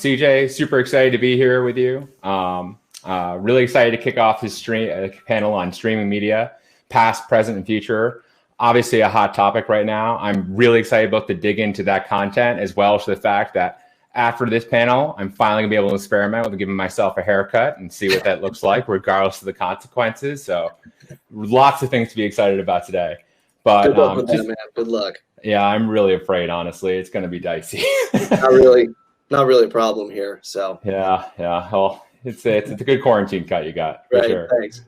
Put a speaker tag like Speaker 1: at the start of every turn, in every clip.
Speaker 1: CJ, super excited to be here with you. Really excited to kick off this panel on streaming media, past, present, and future. Obviously a hot topic right now. I'm really excited both to dig into that content as well as the fact that after this panel, I'm finally gonna be able to experiment with giving myself a haircut and see what that looks like, regardless of the consequences. So lots of things to be excited about today. But
Speaker 2: good luck with that, man. Good luck.
Speaker 1: Yeah, I'm really afraid, honestly. It's gonna be dicey.
Speaker 2: Not really a problem here. So
Speaker 1: yeah. Well, it's a good quarantine cut you got. For
Speaker 2: right.
Speaker 1: Sure.
Speaker 2: Thanks.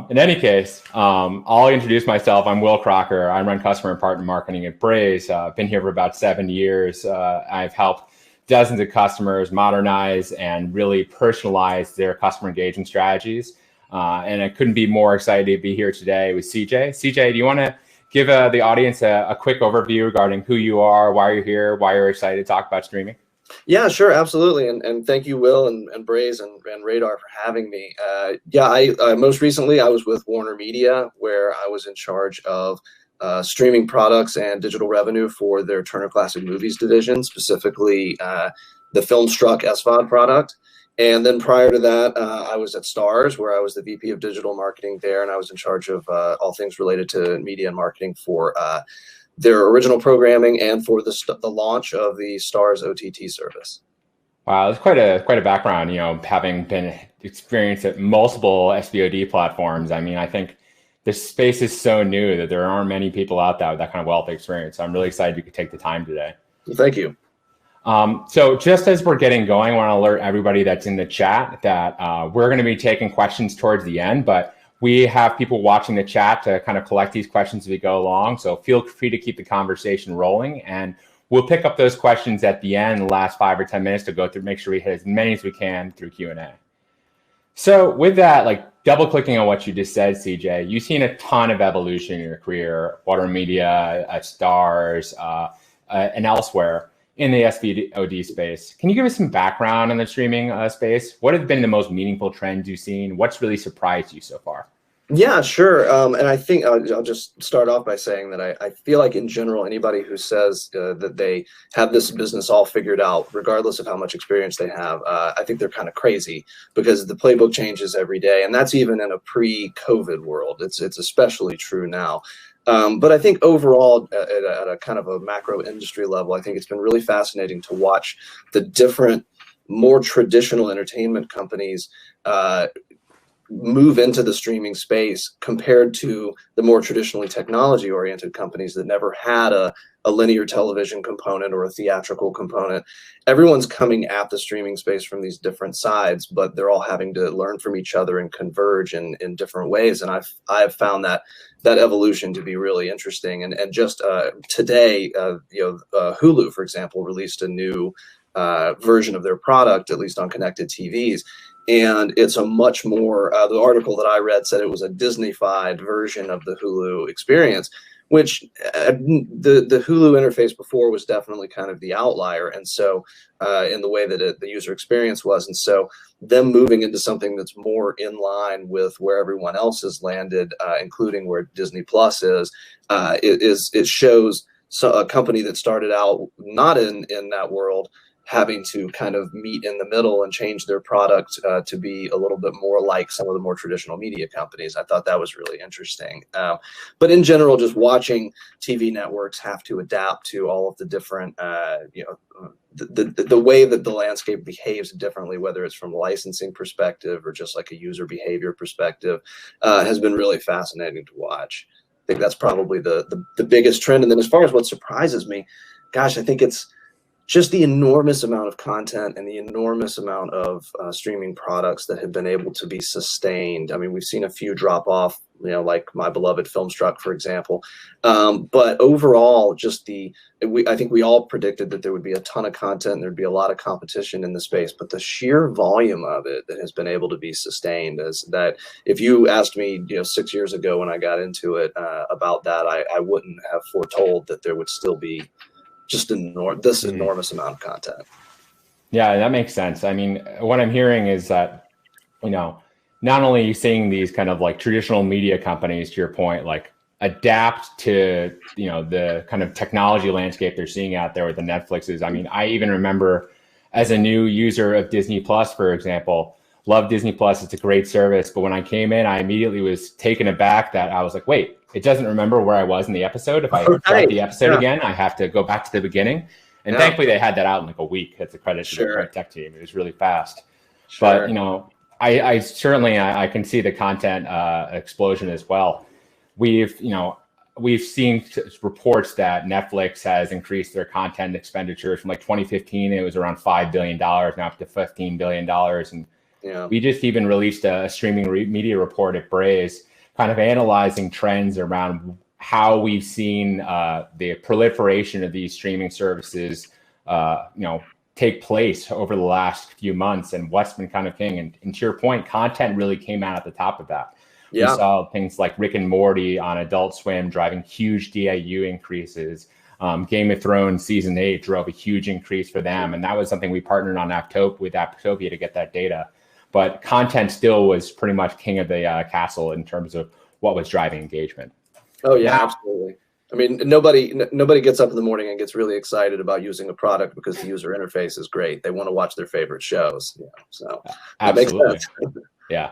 Speaker 1: In any case, I'll introduce myself. I'm Will Crocker. I run customer and partner marketing at Braze. I've been here for about 7 years. I've helped dozens of customers modernize and really personalize their customer engagement strategies. And I couldn't be more excited to be here today with CJ. CJ, do you want to give the audience a quick overview regarding who you are, why you're here, why you're excited to talk about streaming?
Speaker 2: Yeah, sure, absolutely, and thank you, Will, and Braze and Radar for having me. I most recently I was with WarnerMedia, where I was in charge of streaming products and digital revenue for their Turner Classic Movies division, specifically the Filmstruck SVOD product. And then prior to that, I was at Stars, where I was the VP of digital marketing there, and I was in charge of all things related to media and marketing for their original programming and for the launch of the Stars OTT service.
Speaker 1: Wow, that's quite a background, having been experienced at multiple SVOD platforms. I mean, I think this space is so new that there aren't many people out there with that kind of wealth of experience. So I'm really excited you could take the time today.
Speaker 2: Well, thank you.
Speaker 1: So just as we're getting going, I want to alert everybody that's in the chat that we're going to be taking questions towards the end, but we have people watching the chat to kind of collect these questions as we go along. So feel free to keep the conversation rolling, and we'll pick up those questions at the end, the last 5 or 10 minutes to go through, make sure we hit as many as we can through Q&A. So with that, like double clicking on what you just said, CJ, you've seen a ton of evolution in your career, WarnerMedia, at Stars, and elsewhere in the SVOD space. Can you give us some background on the streaming space? What have been the most meaningful trends you've seen? What's really surprised you so far?
Speaker 2: Yeah, sure. And I think I'll just start off by saying that I feel like in general, anybody who says that they have this business all figured out, regardless of how much experience they have, I think they're kind of crazy, because the playbook changes every day. And that's even in a pre-COVID world. It's especially true now. But I think overall, at a kind of a macro industry level, I think it's been really fascinating to watch the different, more traditional entertainment companies move into the streaming space compared to the more traditionally technology-oriented companies that never had a linear television component or a theatrical component. Everyone's coming at the streaming space from these different sides, but they're all having to learn from each other and converge in different ways. And I've found that evolution to be really interesting. And just today, Hulu, for example, released a new version of their product, at least on connected TVs. And it's a much more, the article that I read said it was a Disney-fied version of the Hulu experience, which the Hulu interface before was definitely kind of the outlier. And so in the way that the user experience was. And so them moving into something that's more in line with where everyone else has landed, including where Disney Plus is, it shows a company that started out not in that world having to kind of meet in the middle and change their product to be a little bit more like some of the more traditional media companies. I thought that was really interesting. But in general, just watching TV networks have to adapt to all of the different, the way that the landscape behaves differently, whether it's from a licensing perspective or just like a user behavior perspective, has been really fascinating to watch. I think that's probably the biggest trend. And then as far as what surprises me, gosh, I think it's just the enormous amount of content and the enormous amount of streaming products that have been able to be sustained. I mean, we've seen a few drop off, like my beloved Filmstruck, for example. But overall, just I think we all predicted that there would be a ton of content and there'd be a lot of competition in the space, but the sheer volume of it that has been able to be sustained is that if you asked me, 6 years ago when I got into it about that, I wouldn't have foretold that there would still be just this enormous amount of content.
Speaker 1: Yeah, that makes sense. I mean, what I'm hearing is that, not only are you seeing these kind of like traditional media companies, to your point, like adapt to, the kind of technology landscape they're seeing out there with the Netflixes. I mean, I even remember as a new user of Disney Plus, for example, love Disney Plus. It's a great service. But when I came in, I immediately was taken aback that I was like, wait, it doesn't remember where I was in the episode. If I start the episode again, I have to go back to the beginning. And thankfully they had that out in like a week. That's a credit to the Print Tech team. It was really fast. But, you know, I certainly, I can see the content explosion as well. We've seen reports that Netflix has increased their content expenditures from like 2015. It was around $5 billion, now up to $15 billion. And we just even released a streaming media report at Braze, kind of analyzing trends around how we've seen the proliferation of these streaming services, take place over the last few months and what's been kind of king. And to your point, content really came out at the top of that. We saw things like Rick and Morty on Adult Swim driving huge DAU increases. Game of Thrones season 8 drove a huge increase for them. And that was something we partnered on with Apptopia to get that data. But content still was pretty much king of the castle in terms of what was driving engagement.
Speaker 2: Oh, yeah, absolutely. I mean, nobody gets up in the morning and gets really excited about using a product because the user interface is great. They want to watch their favorite shows. So that makes sense.
Speaker 1: Yeah.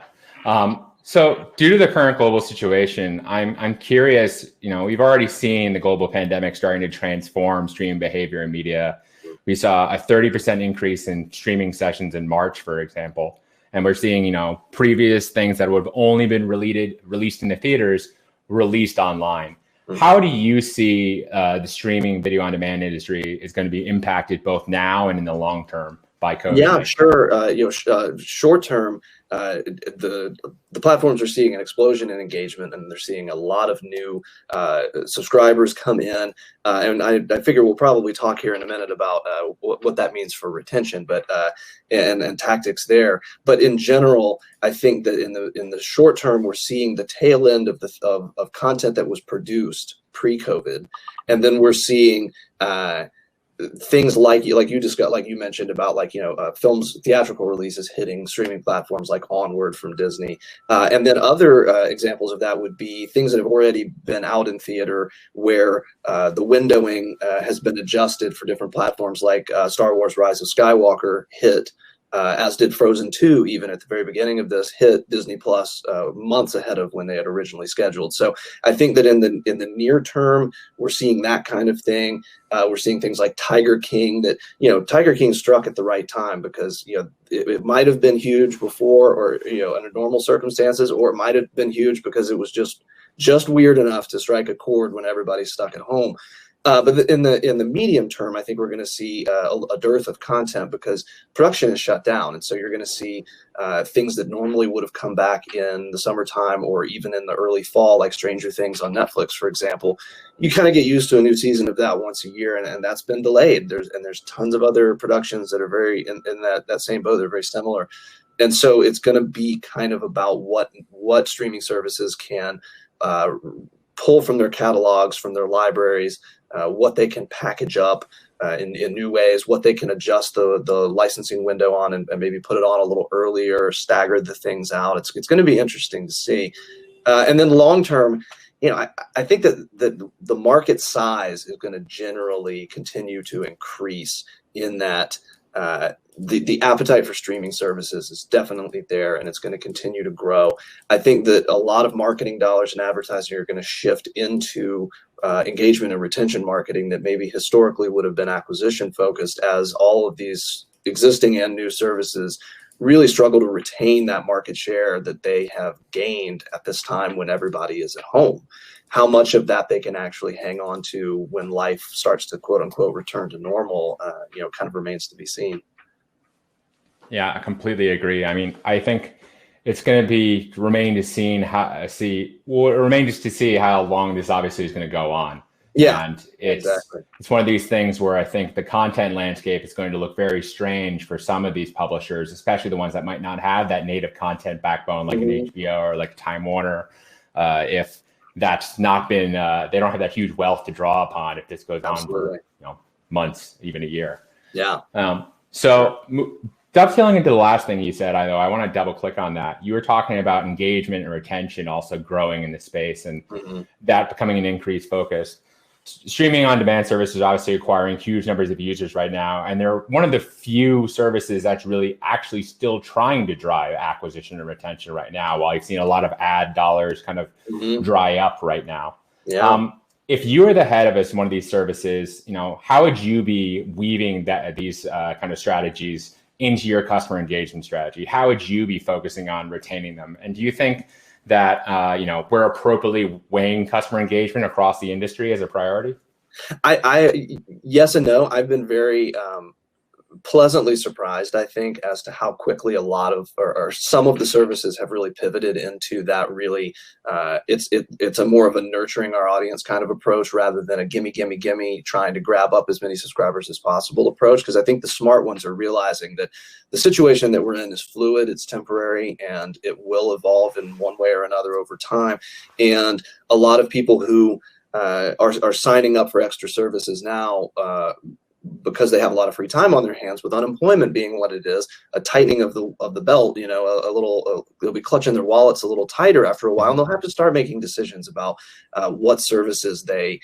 Speaker 1: So due to the current global situation, I'm curious, we've already seen the global pandemic starting to transform streaming behavior in media. We saw a 30% increase in streaming sessions in March, for example. And we're seeing, previous things that would have only been released in the theaters, released online. Mm-hmm. How do you see the streaming video on demand industry is going to be impacted both now and in the long term by COVID?
Speaker 2: Yeah, sure. Short term, the platforms are seeing an explosion in engagement, and they're seeing a lot of new subscribers come in. And I figure we'll probably talk here in a minute about what that means for retention, but and tactics there. But in general, I think that in the short term, we're seeing the tail end of content that was produced pre-COVID, and then we're seeing things like you discussed, like you mentioned about films, theatrical releases hitting streaming platforms like Onward from Disney, and then other examples of that would be things that have already been out in theater where the windowing has been adjusted for different platforms, like Star Wars: Rise of Skywalker hit. As did Frozen 2, even at the very beginning of this, hit Disney Plus months ahead of when they had originally scheduled. So I think that in the near term, we're seeing that kind of thing. We're seeing things like Tiger King. That Tiger King struck at the right time because it might have been huge before, or under normal circumstances, or it might have been huge because it was just weird enough to strike a chord when everybody's stuck at home. But in the medium term, I think we're going to see a dearth of content because production is shut down, and so you're going to see things that normally would have come back in the summertime or even in the early fall, like Stranger Things on Netflix, for example. You kind of get used to a new season of that once a year, and that's been delayed. There's tons of other productions that are very in that same boat. They're very similar, and so it's going to be kind of about what streaming services can pull from their catalogs, from their libraries. What they can package up in new ways, what they can adjust the licensing window on and maybe put it on a little earlier, stagger the things out. It's going to be interesting to see. And then long term, I think that the market size is going to generally continue to increase in that the appetite for streaming services is definitely there, and it's going to continue to grow. I think that a lot of marketing dollars and advertising are going to shift into engagement and retention marketing that maybe historically would have been acquisition focused, as all of these existing and new services really struggle to retain that market share that they have gained at this time when everybody is at home. How much of that they can actually hang on to when life starts to quote unquote return to normal, kind of remains to be seen.
Speaker 1: Yeah, I completely agree. I mean, I think it's going to remain to see how long this obviously is going to go on.
Speaker 2: Yeah,
Speaker 1: and it's one of these things where I think the content landscape is going to look very strange for some of these publishers, especially the ones that might not have that native content backbone like an HBO or like Time Warner. If that's not been, they don't have that huge wealth to draw upon if this goes on for months, even a year.
Speaker 2: Yeah.
Speaker 1: Dovetailing into the last thing you said, I want to double click on that. You were talking about engagement and retention also growing in the space and that becoming an increased focus. streaming on demand services obviously acquiring huge numbers of users right now, and they're one of the few services that's really actually still trying to drive acquisition and retention right now, while you've seen a lot of ad dollars kind of dry up right now.
Speaker 2: Yeah.
Speaker 1: If you were the head of one of these services, how would you be weaving these kind of strategies into your customer engagement strategy? How would you be focusing on retaining them? And do you think that we're appropriately weighing customer engagement across the industry as a priority?
Speaker 2: Yes and no. I've been very pleasantly surprised, I think, as to how quickly a lot of or some of the services have really pivoted into that. Really, it's a more of a nurturing our audience kind of approach rather than a gimme, trying to grab up as many subscribers as possible approach. Because I think the smart ones are realizing that the situation that we're in is fluid, it's temporary, and it will evolve in one way or another over time. And a lot of people who are signing up for extra services now, because they have a lot of free time on their hands, with unemployment being what it is, a tightening of the belt, they'll be clutching their wallets a little tighter after a while, and they'll have to start making decisions about what services they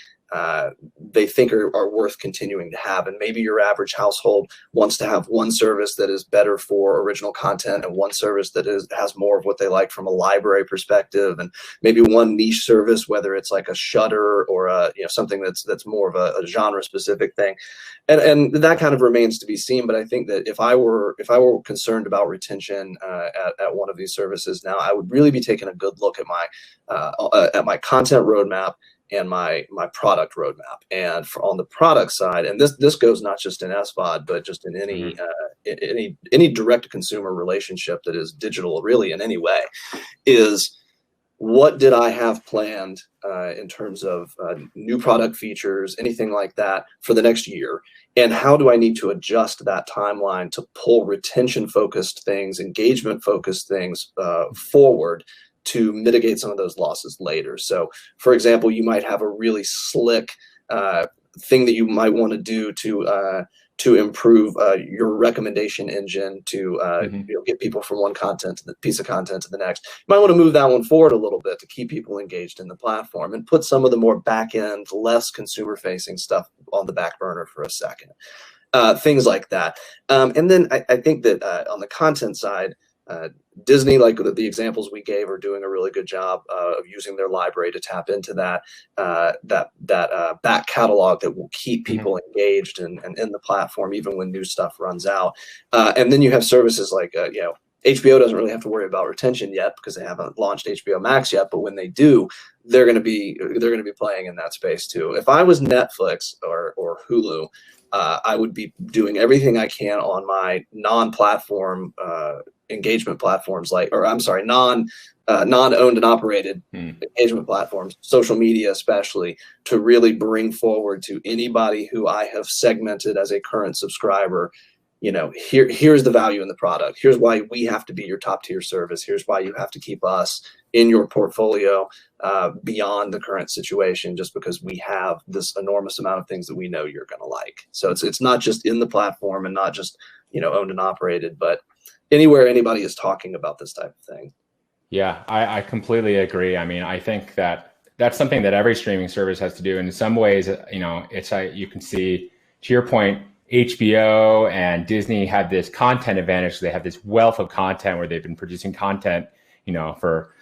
Speaker 2: think are worth continuing to have. And maybe your average household wants to have one service that is better for original content and one service that has more of what they like from a library perspective, and maybe one niche service, whether it's like a Shudder or something that's more of a genre specific thing. And that kind of remains to be seen. But I think that if I were concerned about retention at one of these services now, I would really be taking a good look at my content roadmap and my product roadmap. And on the product side, and this goes not just in SVOD, but just in any direct to consumer relationship that is digital, really in any way, is what did I have planned in terms of new product features, anything like that for the next year? And how do I need to adjust that timeline to pull retention-focused things, engagement-focused things forward to mitigate some of those losses later? So, for example, you might have a really slick thing that you might want to do to improve your recommendation engine to get people from one piece of content to the next. You might want to move that one forward a little bit to keep people engaged in the platform and put some of the more back-end, less consumer-facing stuff on the back burner for a second. Things like that. And then I think that on the content side, Disney, like the examples we gave, are doing a really good job of using their library to tap into that back catalog that will keep people engaged and in the platform even when new stuff runs out. And then you have services like HBO doesn't really have to worry about retention yet because they haven't launched HBO Max yet. But when they do, they're going to be playing in that space too. If I was Netflix or Hulu, I would be doing everything I can on my non-platform engagement platforms, non-owned and operated engagement platforms, social media especially, to really bring forward to anybody who I have segmented as a current subscriber, here's the value in the product. Here's why we have to be your top tier service. Here's why you have to keep us in your portfolio beyond the current situation, just because we have this enormous amount of things that we know you're going to like. So it's not just in the platform and not just owned and operated, but anywhere anybody is talking about this type of thing.
Speaker 1: Yeah, I completely agree. I mean, I think that's something that every streaming service has to do. In some ways, it's you can see, to your point, HBO and Disney have this content advantage. They have this wealth of content where they've been producing content, for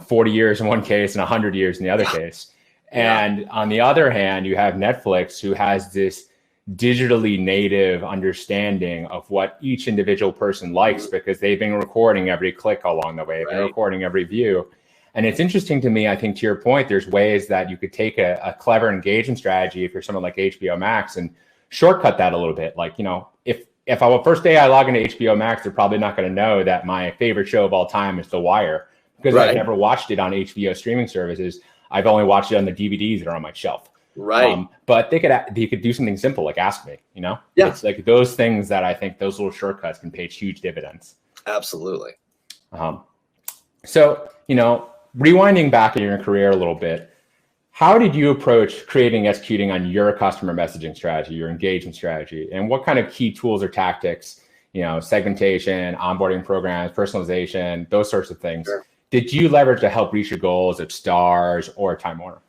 Speaker 1: 40 years in one case and 100 years in the other case. And on the other hand, you have Netflix, who has this digitally native understanding of what each individual person likes, because they've been recording every click along the way, they've been recording every view. And it's interesting to me, I think, to your point, there's ways that you could take a clever engagement strategy if you're someone like HBO Max and shortcut that a little bit. Like, if on the first day I log into HBO Max, they're probably not going to know that my favorite show of all time is The Wire, because I've never watched it on HBO streaming services. I've only watched it on the DVDs that are on my shelf. But they could do something simple like Ask Me, It's like those things that I think those little shortcuts can pay huge dividends.
Speaker 2: Absolutely.
Speaker 1: So, rewinding back in your career a little bit, how did you approach creating, executing on your customer messaging strategy, your engagement strategy, and what kind of key tools or tactics, segmentation, onboarding programs, personalization, those sorts of things, did you leverage to help reach your goals at Starz or Time Warner?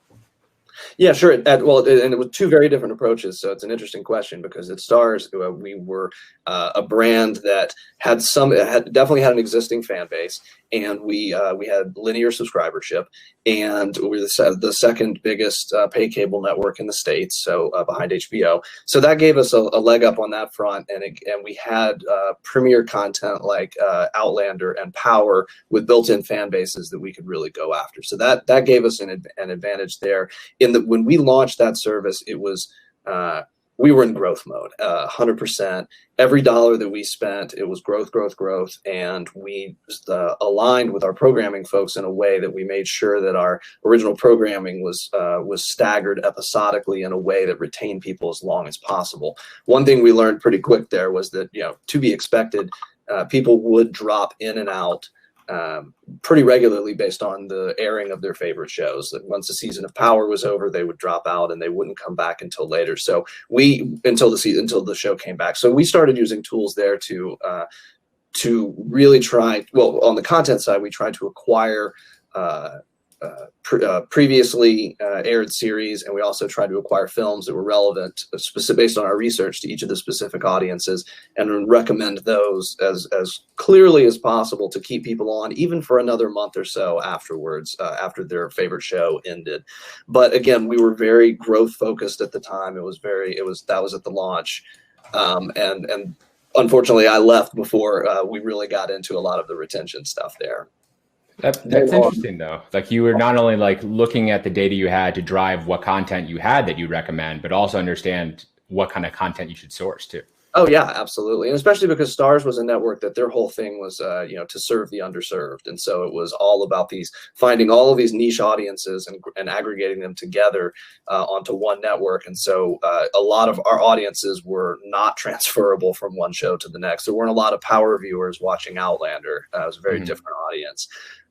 Speaker 2: Yeah, sure. And it was two very different approaches. So it's an interesting question because at Stars, we were a brand that definitely had an existing fan base, and we had linear subscribership, and we were the second biggest pay cable network in the States, so behind HBO. So that gave us a leg up on that front, and we had premier content like Outlander and Power with built-in fan bases that we could really go after. So that gave us an advantage there. When we launched that service, it was we were in growth mode, 100%. Every dollar that we spent, it was growth, growth, growth, and we aligned with our programming folks in a way that we made sure that our original programming was staggered episodically in a way that retained people as long as possible. One thing we learned pretty quick there was that, to be expected, people would drop in and out pretty regularly based on the airing of their favorite shows. That once the season of Power was over, they would drop out and they wouldn't come back until later. So until the show came back. So we started using tools there to really try. Well, on the content side, we tried to acquire previously aired series, and we also tried to acquire films that were relevant, based on our research, to each of the specific audiences, and recommend those as clearly as possible to keep people on even for another month or so afterwards, after their favorite show ended. But again, we were very growth focused at the time. That was at the launch, and unfortunately, I left before we really got into a lot of the retention stuff there.
Speaker 1: That's interesting though. Like, you were not only like looking at the data you had to drive what content you had that you recommend, but also understand what kind of content you should source too.
Speaker 2: Oh yeah, absolutely. And especially because Stars was a network that their whole thing was, to serve the underserved. And so it was all about finding all of these niche audiences and aggregating them together onto one network. And so a lot of our audiences were not transferable from one show to the next. There weren't a lot of Power viewers watching Outlander. It was a very different audience.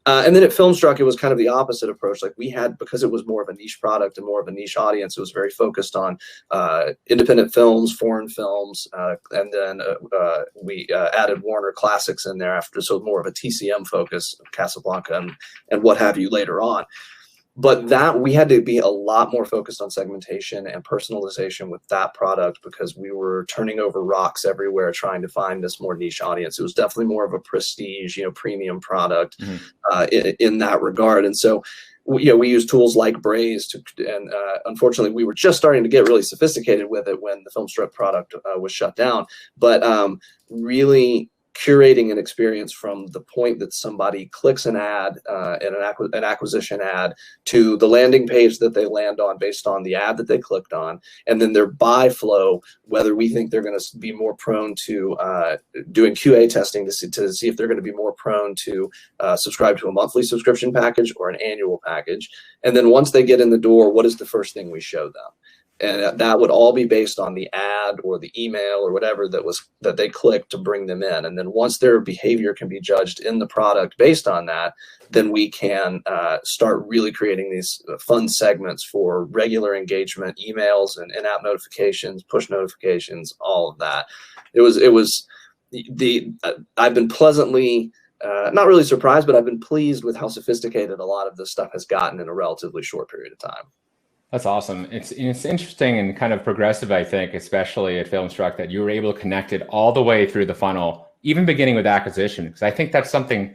Speaker 2: And then at Filmstruck, it was kind of the opposite approach. Like, we had, because it was more of a niche product and more of a niche audience, it was very focused on independent films, foreign films, and then we added Warner Classics in there after, so more of a TCM focus, Casablanca and what have you later on. But we had to be a lot more focused on segmentation and personalization with that product, because we were turning over rocks everywhere trying to find this more niche audience. It was definitely more of a prestige, premium product in that regard. And so, we use tools like Braze and unfortunately, we were just starting to get really sophisticated with it when the Filmstruck product was shut down. But really curating an experience from the point that somebody clicks an ad, and an acquisition ad, to the landing page that they land on based on the ad that they clicked on, and then their buy flow, whether we think they're going to be more prone to doing QA testing to see if they're going to be more prone to subscribe to a monthly subscription package or an annual package. And then once they get in the door, what is the first thing we show them? And that would all be based on the ad or the email or whatever that they clicked to bring them in. And then once their behavior can be judged in the product based on that, then we can start really creating these fun segments for regular engagement, emails and in-app notifications, push notifications, all of that. I've been pleasantly, not really surprised, but I've been pleased with how sophisticated a lot of this stuff has gotten in a relatively short period of time.
Speaker 1: That's awesome. It's interesting and kind of progressive, I think, especially at Filmstruck, that you were able to connect it all the way through the funnel, even beginning with acquisition. Because I think that's something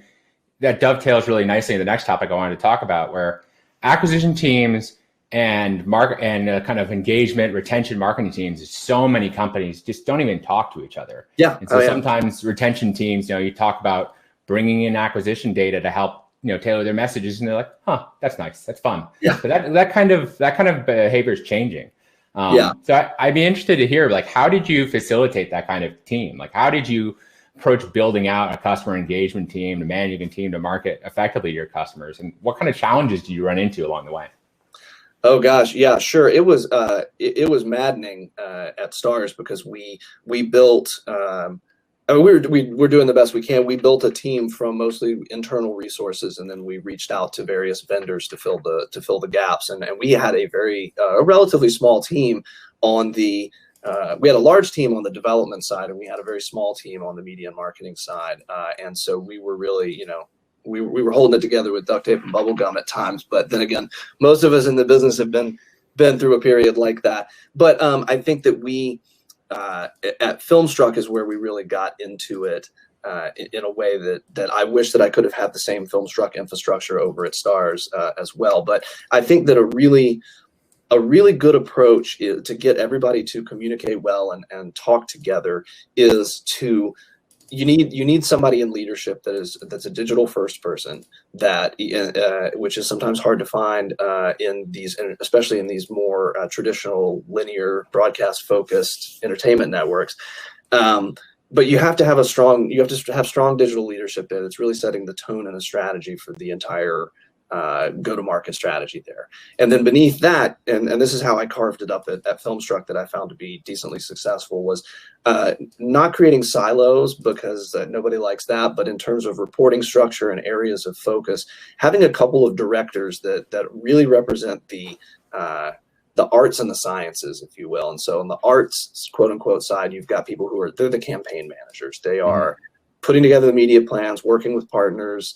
Speaker 1: that dovetails really nicely in the next topic I wanted to talk about, where acquisition teams and kind of engagement, retention marketing teams, so many companies just don't even talk to each other.
Speaker 2: Yeah.
Speaker 1: And so sometimes retention teams, you talk about bringing in acquisition data to help tailor their messages, and they're like, "Huh, that's nice, that's fun."
Speaker 2: Yeah.
Speaker 1: So that kind of behavior is changing. So I'd be interested to hear, like, how did you facilitate that kind of team? Like, how did you approach building out a customer engagement team, a management team to market effectively to your customers, and what kind of challenges do you run into along the way?
Speaker 2: Oh gosh, yeah, sure. It was maddening at Stars, because we built. We're doing the best we can. We built a team from mostly internal resources, and then we reached out to various vendors to fill the gaps. And we had a relatively small team on the. We had a large team on the development side, and we had a very small team on the media and marketing side. And so we were really, we were holding it together with duct tape and bubble gum at times. But then again, most of us in the business have been been through a period like that. But I think that we at Filmstruck is where we really got into it in a way that I wish that I could have had the same Filmstruck infrastructure over at Stars as well. But I think that a really good approach is to get everybody to communicate well and talk together is to you need somebody in leadership that's a digital first person that which is sometimes hard to find especially in these more traditional linear broadcast focused entertainment networks. But you have to have strong digital leadership that's really setting the tone and the strategy for the entire go-to-market strategy there. And then beneath that, and this is how I carved it up at Filmstruck that I found to be decently successful, was not creating silos, because nobody likes that, but in terms of reporting structure and areas of focus, having a couple of directors that really represent the arts and the sciences, if you will. And so on the arts, quote unquote, side, you've got people they're the campaign managers. They are putting together the media plans, working with partners,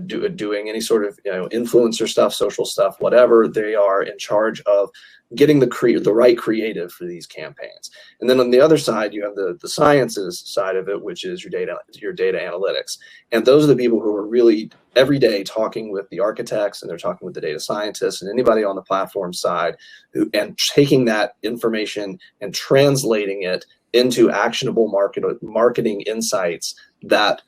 Speaker 2: doing any sort of influencer stuff, social stuff, whatever. They are in charge of getting the right creative for these campaigns. And then on the other side, you have the sciences side of it, which is your data analytics. And those are the people who are really every day talking with the architects, and they're talking with the data scientists and anybody on the platform side, and taking that information and translating it into actionable marketing insights that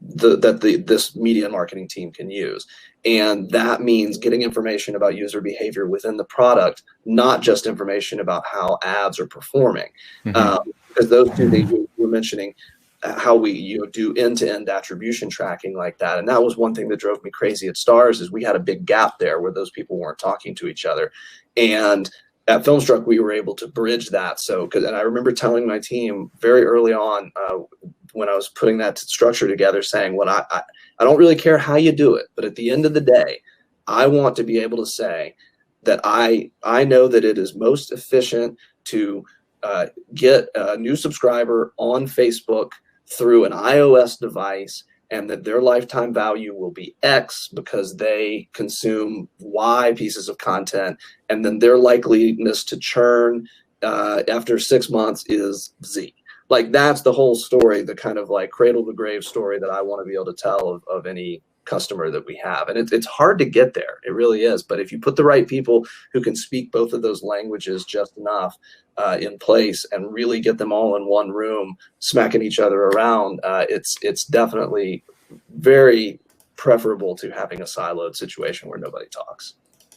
Speaker 2: this media and marketing team can use. And that means getting information about user behavior within the product, not just information about how ads are performing. Because those two things you were mentioning, how we do end-to-end attribution tracking like that. And that was one thing that drove me crazy at Stars, is we had a big gap there where those people weren't talking to each other. And at Filmstruck, we were able to bridge that. And I remember telling my team very early on, when I was putting that structure together, saying, "Well, I don't really care how you do it, but at the end of the day, I want to be able to say that I know that it is most efficient to get a new subscriber on Facebook through an iOS device, and that their lifetime value will be X because they consume Y pieces of content, and then their likeliness to churn after 6 months is Z." Like, that's the whole story, the kind of like cradle to grave story that I want to be able to tell of any customer that we have. And it's hard to get there. It really is. But if you put the right people who can speak both of those languages just enough in place, and really get them all in one room smacking each other around, it's definitely very preferable to having a siloed situation where nobody talks.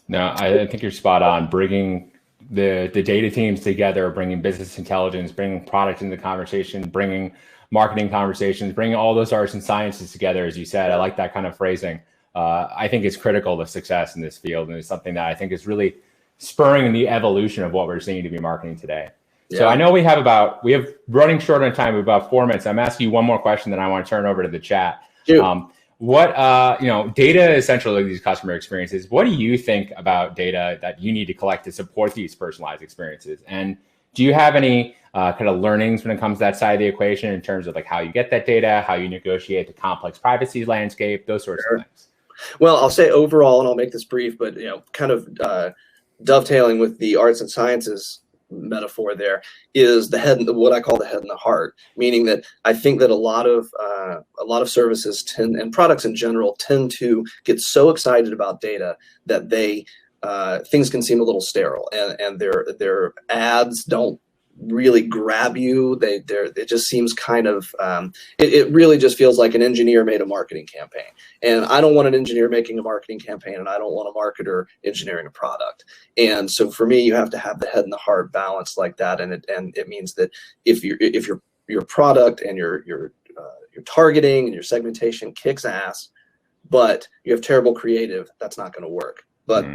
Speaker 1: No, I think you're spot on. Bringing the data teams together, bringing business intelligence, bringing product into the conversation, bringing marketing conversations, bringing all those arts and sciences together, as you said. I like that kind of phrasing. I think it's critical to success in this field, and it's something that I think is really spurring the evolution of what we're seeing to be marketing today. Yeah. So I know we have running short on time, about 4 minutes. I'm asking you one more question, then I want to turn over to the chat. Data is central to these customer experiences. What do you think about data that you need to collect to support these personalized experiences? And do you have any kind of learnings when it comes to that side of the equation, in terms of like how you get that data, how you negotiate the complex privacy landscape, those sorts of things?
Speaker 2: Well, I'll say overall, and I'll make this brief, but kind of dovetailing with the arts and sciences metaphor, there is what I call the head and the heart, meaning that I think that a lot of services and products in general tend to get so excited about data that things can seem a little sterile, and their ads don't really grab you. It just seems kind of it really just feels like an engineer made a marketing campaign, and I don't want an engineer making a marketing campaign, and I don't want a marketer engineering a product. And so for me, you have to have the head and the heart balance like that, and it means that if your product and your targeting and your segmentation kicks ass, but you have terrible creative, that's not going to work. But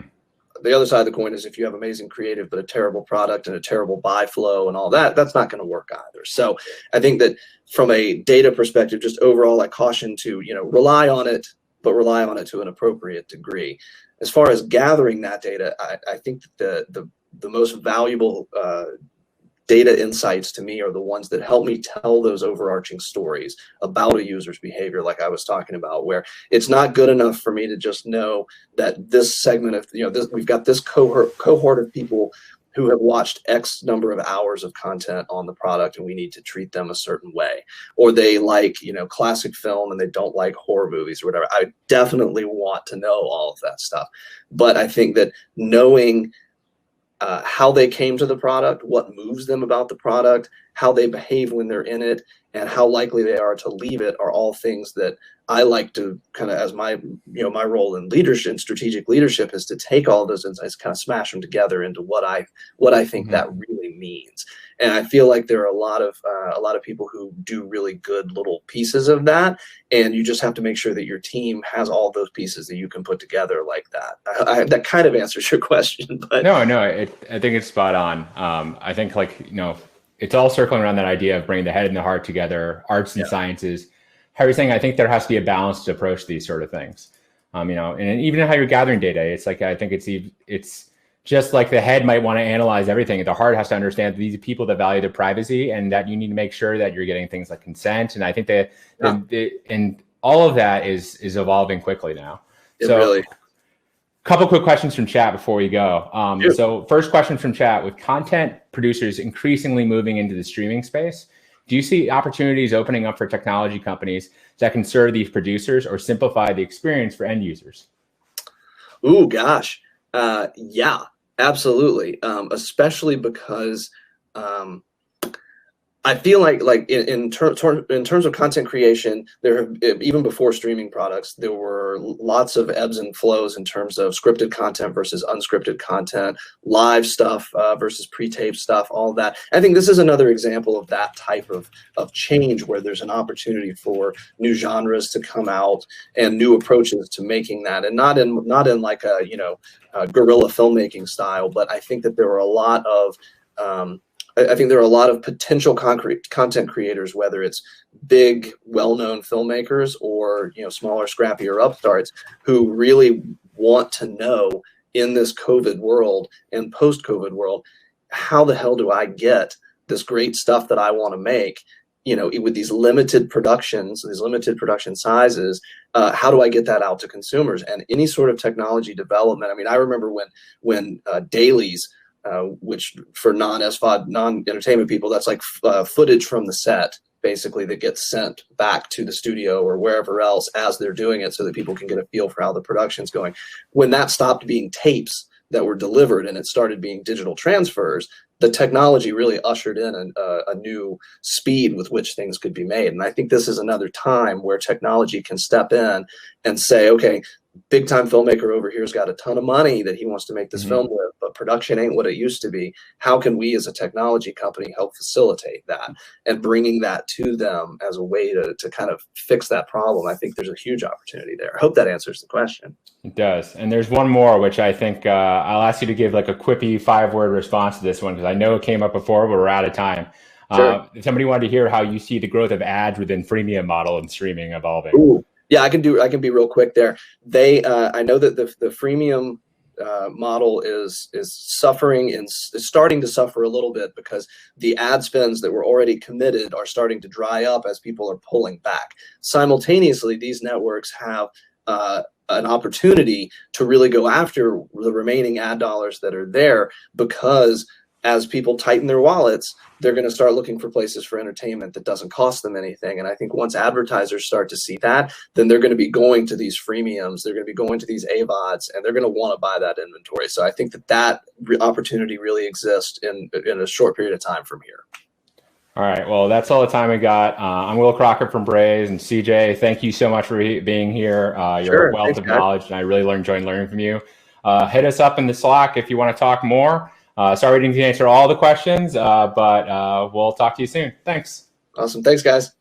Speaker 2: the other side of the coin is, if you have amazing creative but a terrible product and a terrible buy flow and all that, that's not going to work either. So I think that from a data perspective, just overall, I caution to rely on it, but rely on it to an appropriate degree. As far as gathering that data, I think that the most valuable data insights to me are the ones that help me tell those overarching stories about a user's behavior, like I was talking about, where it's not good enough for me to just know that this segment of, we've got this cohort of people who have watched X number of hours of content on the product, and we need to treat them a certain way. Or they like, classic film and they don't like horror movies or whatever. I definitely want to know all of that stuff. But I think that knowing how they came to the product, what moves them about the product, how they behave when they're in it, and how likely they are to leave it are all things that I like to kind of, as my role in leadership, strategic leadership, is to take all of those insights, kind of smash them together into what I think that really means. And I feel like there are a lot of people who do really good little pieces of that, and you just have to make sure that your team has all those pieces that you can put together like that. That kind of answers your question, but
Speaker 1: no, I think it's spot on. I think it's all circling around that idea of bringing the head and the heart together, arts and sciences. How you're saying, I think there has to be a balanced approach to these sort of things. And even how you're gathering data, it's like, I think it's just like the head might want to analyze everything. The heart has to understand that these are people that value their privacy, and that you need to make sure that you're getting things like consent. And I think that and all of that is evolving quickly now.
Speaker 2: Really.
Speaker 1: Couple quick questions from chat before we go. So first question from chat: with content producers increasingly moving into the streaming space, do you see opportunities opening up for technology companies that can serve these producers or simplify the experience for end users?
Speaker 2: Ooh, gosh. Yeah, absolutely. Especially because I feel like in terms of content creation, there have, even before streaming products, there were lots of ebbs and flows in terms of scripted content versus unscripted content, live stuff versus pre-taped stuff, all that. I think this is another example of that type of change, where there's an opportunity for new genres to come out and new approaches to making that, and not in like a guerrilla filmmaking style, but I think that there are a lot of I think there are a lot of potential content creators, whether it's big, well-known filmmakers or smaller, scrappier upstarts, who really want to know, in this COVID world and post-COVID world, how the hell do I get this great stuff that I want to make? With these limited productions, these limited production sizes, how do I get that out to consumers? And any sort of technology development. I mean, I remember when dailies, which for non-SVOD, non-entertainment people, that's like footage from the set, basically, that gets sent back to the studio or wherever else as they're doing it, so that people can get a feel for how the production's going. When that stopped being tapes that were delivered and it started being digital transfers, the technology really ushered in a new speed with which things could be made. And I think this is another time where technology can step in and say, okay, big time filmmaker over here's got a ton of money that he wants to make this film with, but production ain't what it used to be. How can we as a technology company help facilitate that, and bringing that to them as a way to kind of fix that problem? I think there's a huge opportunity there. I hope that answers the question.
Speaker 1: It does. And there's one more, which I think I'll ask you to give like a quippy 5-word response to this one, because I know it came up before, but we're out of time.
Speaker 2: Sure.
Speaker 1: Somebody wanted to hear how you see the growth of ads within freemium model and streaming evolving.
Speaker 2: Ooh. Yeah, I can be real quick there. I know that the freemium model is suffering and is starting to suffer a little bit, because the ad spends that were already committed are starting to dry up as people are pulling back. Simultaneously, these networks have an opportunity to really go after the remaining ad dollars that are there, because as people tighten their wallets, they're going to start looking for places for entertainment that doesn't cost them anything. And I think once advertisers start to see that, then they're going to be going to these freemiums, they're going to be going to these AVODs, and they're going to want to buy that inventory. So I think that opportunity really exists in a short period of time from here.
Speaker 1: All right. Well, that's all the time we got. I'm Will Crocker from Braze, and CJ, thank you so much for being here. You're a wealth of knowledge, and I really enjoyed learning from you. Hit us up in the Slack if you want to talk more. Sorry we didn't answer all the questions, but we'll talk to you soon. Thanks.
Speaker 2: Awesome. Thanks, guys.